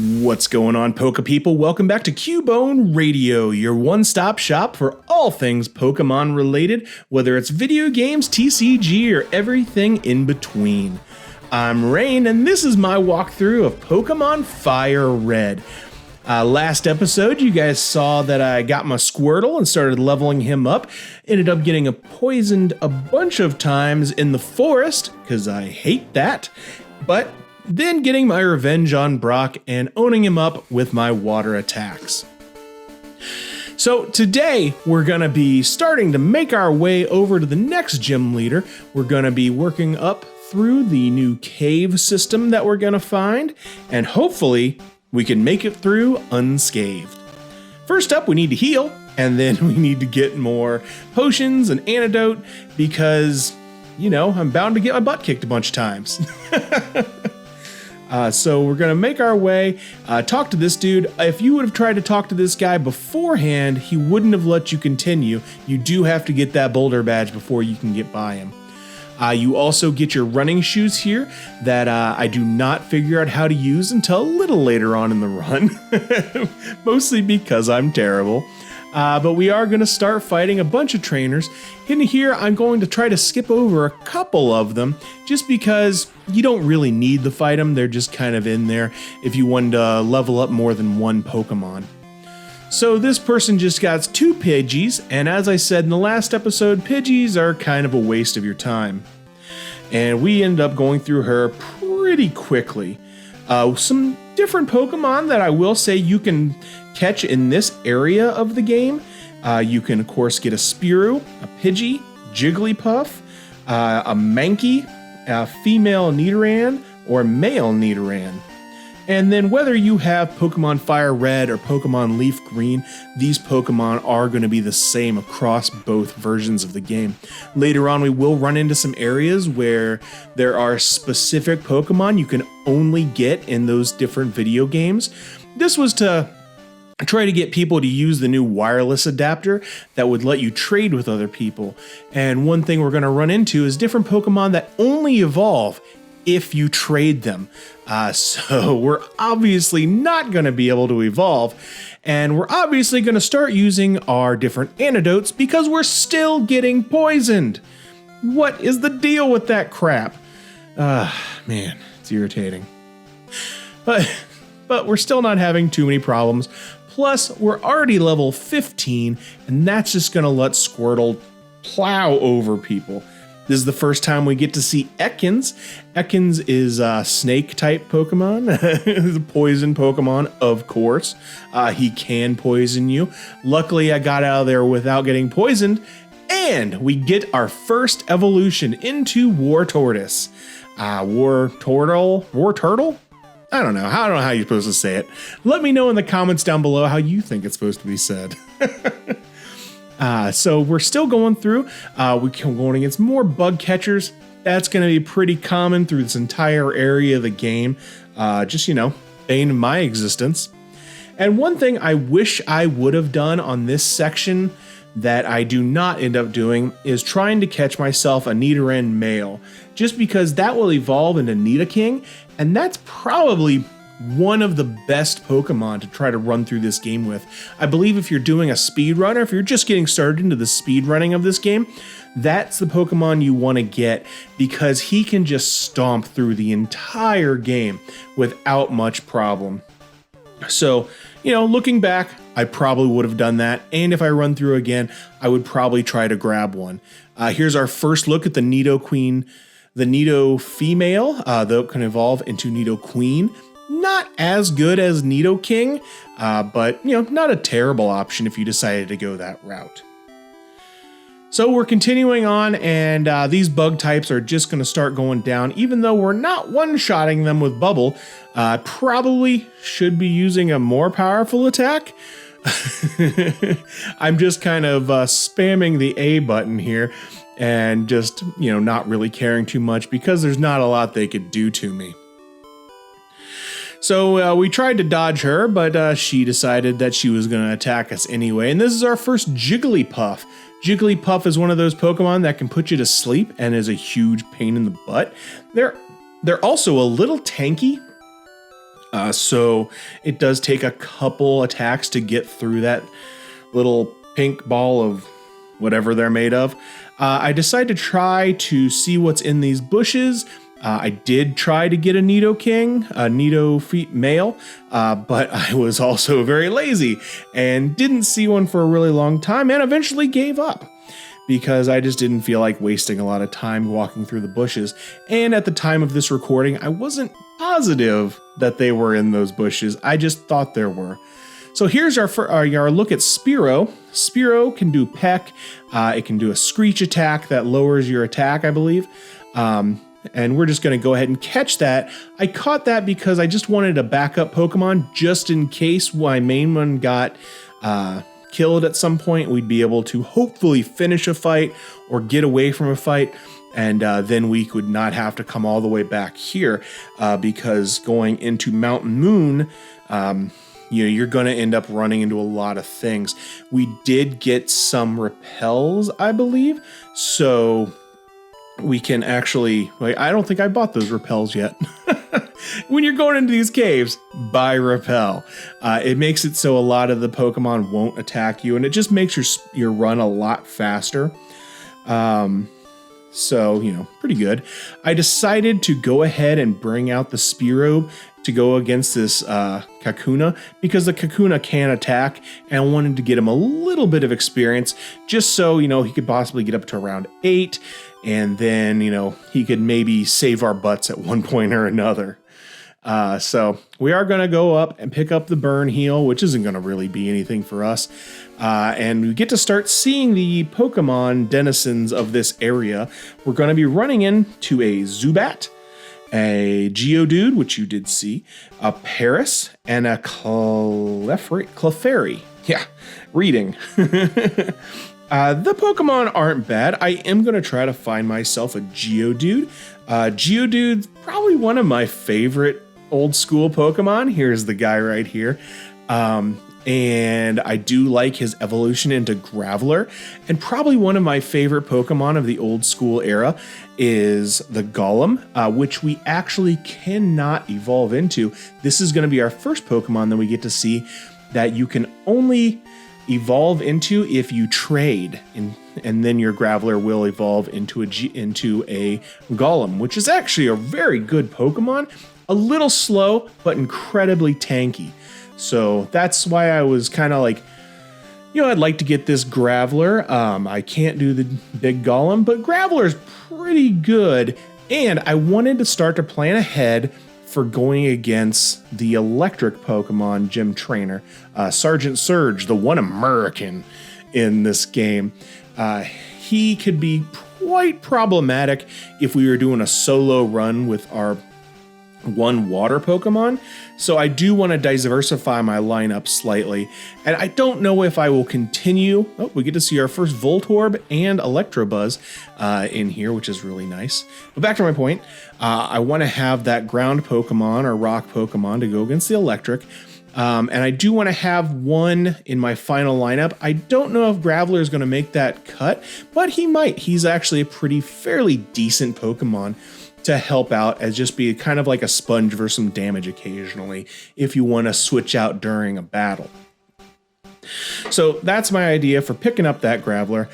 What's going on, Poke People? Welcome back to Cubone Radio, your one-stop shop for all things Pokemon related, whether it's video games, TCG, or everything in between. I'm Rain, and this is my walkthrough of Pokemon Fire Red. Last episode, you guys saw that I got my Squirtle and started leveling him up. Ended up getting poisoned a bunch of times in the forest, because I hate that. But then getting my revenge on Brock and owning him up with my water attacks. So today, we're going to be starting to make our way over to the next gym leader. We're going to be working up through the new cave system that we're going to find, and hopefully we can make it through unscathed. First up, we need to heal, and then we need to get more potions and antidote because, you know, I'm bound to get my butt kicked a bunch of times. So we're going to make our way, talk to this dude. If you would have tried to talk to this guy beforehand, he wouldn't have let you continue. You do have to get that boulder badge before you can get by him. You also get your running shoes here that I do not figure out how to use until a little later on in the run. Mostly because I'm terrible. But we are going to start fighting a bunch of trainers. In here, I'm going to try to skip over a couple of them just because you don't really need to fight them. They're just kind of in there if you wanted to level up more than one Pokemon. So this person just got 2 Pidgeys, and as I said in the last episode, Pidgeys are kind of a waste of your time. And we ended up going through her pretty quickly. Some different Pokemon that I will say you can catch in this area of the game. You can, of course, get a Spearow, a Pidgey, Jigglypuff, a Mankey, a female Nidoran, or male Nidoran. And then whether you have Pokemon Fire Red or Pokemon Leaf Green, these Pokemon are going to be the same across both versions of the game. Later on, we will run into some areas where there are specific Pokemon you can only get in those different video games. This was to try to get people to use the new wireless adapter that would let you trade with other people. And one thing we're going to run into is different Pokemon that only evolve if you trade them. So we're obviously not going to be able to evolve, and we're obviously going to start using our different antidotes because we're still getting poisoned. What is the deal with that crap? Man, it's irritating. But we're still not having too many problems. Plus, we're already level 15, and that's just going to let Squirtle plow over people. This is the first time we get to see Ekans. Ekans is a snake-type Pokemon. He's a poison Pokemon, of course. He can poison you. Luckily, I got out of there without getting poisoned. And we get our first evolution into Wartortoise. Warturtle? I don't know how you're supposed to say it. Let me know in the comments down below how you think it's supposed to be said. So we're still going through. We're going against more bug catchers. That's going to be pretty common through this entire area of the game. Just, you know, bane of my existence. And one thing I wish I would have done on this section that I do not end up doing is trying to catch myself a Nidoran male. Just because that will evolve into Nidoking, and that's probably one of the best Pokemon to try to run through this game with. I believe if you're doing a speed run, or if you're just getting started into the speed running of this game, that's the Pokemon you want to get because he can just stomp through the entire game without much problem. So, you know, looking back, I probably would have done that. And if I run through again, I would probably try to grab one. Here's our first look at the Nidoqueen, the Nido female, that can evolve into Nidoqueen. Not as good as Nidoking, but, you know, not a terrible option if you decided to go that route. So we're continuing on, and these bug types are just going to start going down. Even though we're not one-shotting them with Bubble, probably should be using a more powerful attack. I'm just kind of spamming the A button here and just, you know, not really caring too much because there's not a lot they could do to me. So we tried to dodge her, but she decided that she was going to attack us anyway. And this is our first Jigglypuff. Jigglypuff is one of those Pokemon that can put you to sleep and is a huge pain in the butt. They're also a little tanky. So it does take a couple attacks to get through that little pink ball of whatever they're made of. I decided to try to see what's in these bushes. I did try to get a Nidoking, a Nido male, but I was also very lazy and didn't see one for a really long time and eventually gave up because I just didn't feel like wasting a lot of time walking through the bushes. And at the time of this recording, I wasn't positive that they were in those bushes. I just thought there were. So here's our look at Spearow. Spearow can do Peck. It can do a Screech attack that lowers your attack, I believe. And we're just going to go ahead and catch that. I caught that because I just wanted a backup Pokemon just in case my main one got killed at some point. We'd be able to hopefully finish a fight or get away from a fight. And then we could not have to come all the way back here because going into Mountain Moon, you're going to end up running into a lot of things. We did get some repels, I believe. So we can actually, I don't think I bought those repels yet. When you're going into these caves, buy repel. It makes it so a lot of the Pokemon won't attack you, and it just makes your run a lot faster. So, pretty good. I decided to go ahead and bring out the Spearow to go against this Kakuna because the Kakuna can attack, and I wanted to get him a little bit of experience just so, he could possibly get up to around 8, and then, he could maybe save our butts at one point or another. So we are going to go up and pick up the Burn Heal, which isn't going to really be anything for us. And we get to start seeing the Pokemon denizens of this area. We're going to be running into a Zubat, a Geodude, which you did see, a Paris, and a Clefairy. Yeah, reading. The Pokemon aren't bad. I am going to try to find myself a Geodude. Geodude's probably one of my favorite old school Pokemon. Here's the guy right here. And I do like his evolution into Graveler. And probably one of my favorite Pokemon of the old school era is the Golem, which we actually cannot evolve into. This is going to be our first Pokemon that we get to see that you can only evolve into if you trade, and then your Graveler will evolve into a Golem, which is actually a very good Pokemon. A little slow, but incredibly tanky. So that's why I was kind of like, I'd like to get this Graveler. I can't do the big Golem, but Graveler is pretty good. And I wanted to start to plan ahead for going against the electric Pokemon gym trainer, Sergeant Surge, the one American in this game. He could be quite problematic if we were doing a solo run with our one water Pokemon. So I do want to diversify my lineup slightly. And I don't know if I will continue. Oh, we get to see our first Voltorb and Electabuzz in here, which is really nice. But back to my point, I want to have that ground Pokemon or rock Pokemon to go against the electric. And I do want to have one in my final lineup. I don't know if Graveler is going to make that cut, but he might. He's actually a fairly decent Pokemon to help out as just be kind of like a sponge for some damage occasionally if you want to switch out during a battle. So that's my idea for picking up that Graveler,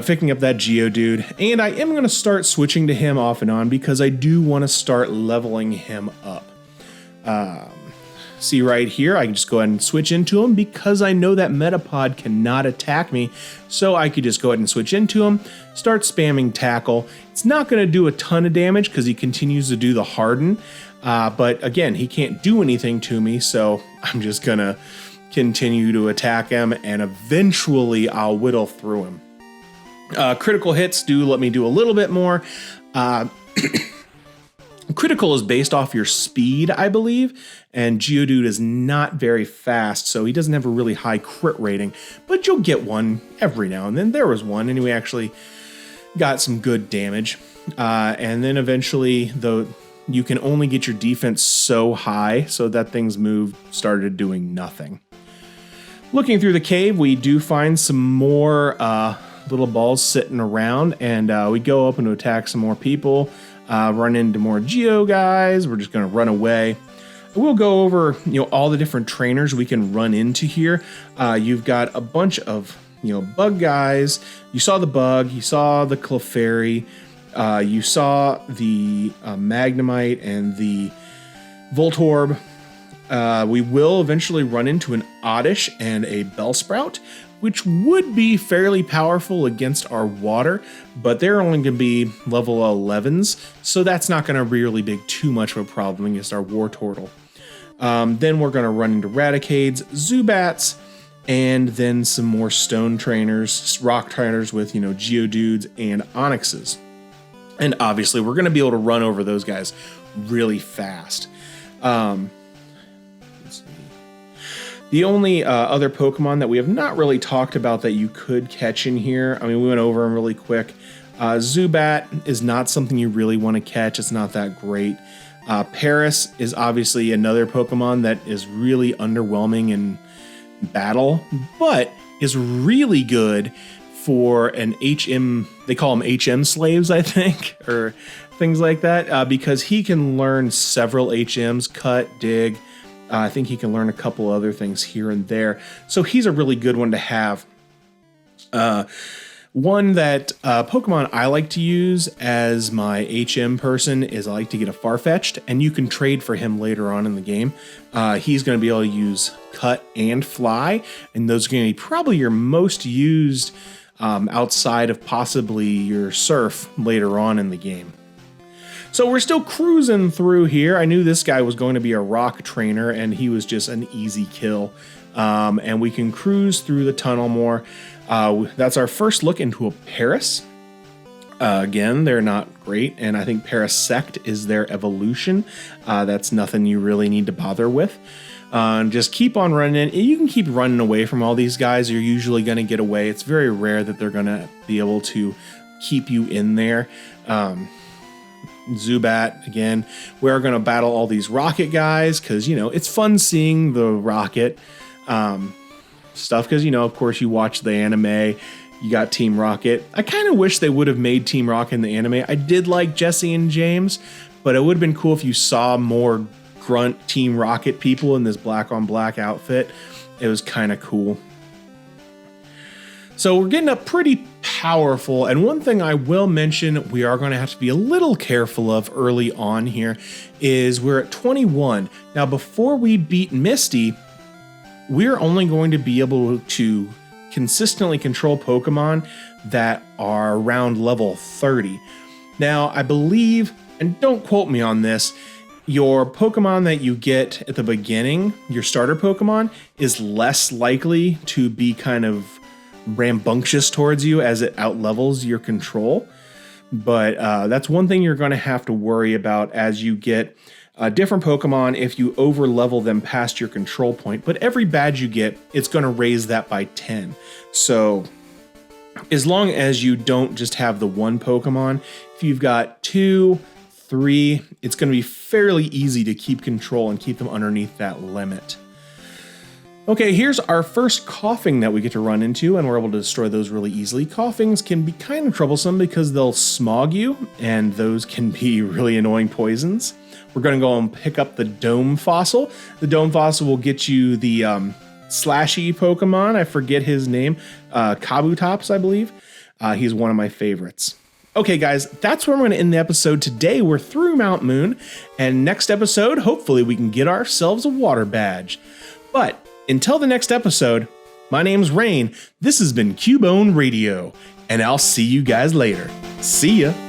picking up that Geodude, and I am going to start switching to him off and on because I do want to start leveling him up. See right here, I can just go ahead and switch into him because I know that Metapod cannot attack me, so I could just go ahead and switch into him, start spamming Tackle. It's not going to do a ton of damage because he continues to do the Harden, but again, he can't do anything to me, so I'm just going to continue to attack him, and eventually I'll whittle through him. Critical hits do let me do a little bit more. Critical is based off your speed, I believe, and Geodude is not very fast, so he doesn't have a really high crit rating, but you'll get one every now and then. There was one, and we actually got some good damage. And then eventually, though, you can only get your defense so high, so that thing's move started doing nothing. Looking through the cave, we do find some more little balls sitting around, and we go up and attack some more people. Run into more Geo guys. We're just going to run away. We'll go over, all the different trainers we can run into here. You've got a bunch of, bug guys. You saw the bug, you saw the Clefairy, you saw the Magnemite and the Voltorb. We will eventually run into an Oddish and a Bellsprout, which would be fairly powerful against our water, but they're only going to be level 11s, so that's not going to really be too much of a problem against our Wartortle. Then we're going to run into Raticades, Zubats, and then some more stone trainers, rock trainers with, Geodudes and Onyxes. And obviously we're going to be able to run over those guys really fast. The only other Pokemon that we have not really talked about that you could catch in here, we went over them really quick. Zubat is not something you really want to catch. It's not that great. Paris is obviously another Pokemon that is really underwhelming in battle, but is really good for an HM, they call them HM slaves, I think, or things like that, because he can learn several HMs, cut, dig. I think he can learn a couple other things here and there. So he's a really good one to have. One that Pokemon I like to use as my HM person is I like to get a Farfetch'd, and you can trade for him later on in the game. He's going to be able to use Cut and Fly, and those are going to be probably your most used outside of possibly your Surf later on in the game. So we're still cruising through here. I knew this guy was going to be a rock trainer, and he was just an easy kill. And we can cruise through the tunnel more. That's our first look into a Paris. Again, they're not great, and I think Parasect is their evolution. That's nothing you really need to bother with. Just keep on running. You can keep running away from all these guys. You're usually going to get away. It's very rare that they're going to be able to keep you in there. Zubat, again, we're going to battle all these rocket guys because, it's fun seeing the rocket stuff because, of course, you watch the anime, you got Team Rocket. I kind of wish they would have made Team Rocket in the anime. I did like Jesse and James, but it would have been cool if you saw more grunt Team Rocket people in this black on black outfit. It was kind of cool. So we're getting up pretty powerful, and one thing I will mention we are going to have to be a little careful of early on here is we're at 21. Now before we beat Misty, we're only going to be able to consistently control Pokemon that are around level 30. Now I believe, and don't quote me on this, your Pokemon that you get at the beginning, your starter Pokemon, is less likely to be kind of rambunctious towards you as it outlevels your control. But that's one thing you're going to have to worry about as you get different Pokemon if you over level them past your control point. But every badge you get, it's going to raise that by 10. So as long as you don't just have the one Pokemon, if you've got 2, 3, it's going to be fairly easy to keep control and keep them underneath that limit. Okay, here's our first Koffing that we get to run into, and we're able to destroy those really easily. Koffings can be kind of troublesome because they'll smog you, and those can be really annoying poisons. We're going to go and pick up the Dome Fossil. The Dome Fossil will get you the slashy Pokemon. I forget his name. Kabutops, I believe. He's one of my favorites. Okay, guys, that's where I'm going to end the episode today. We're through Mount Moon, and next episode, hopefully we can get ourselves a water badge. But until the next episode, my name's Rain. This has been Cubone Radio, and I'll see you guys later. See ya.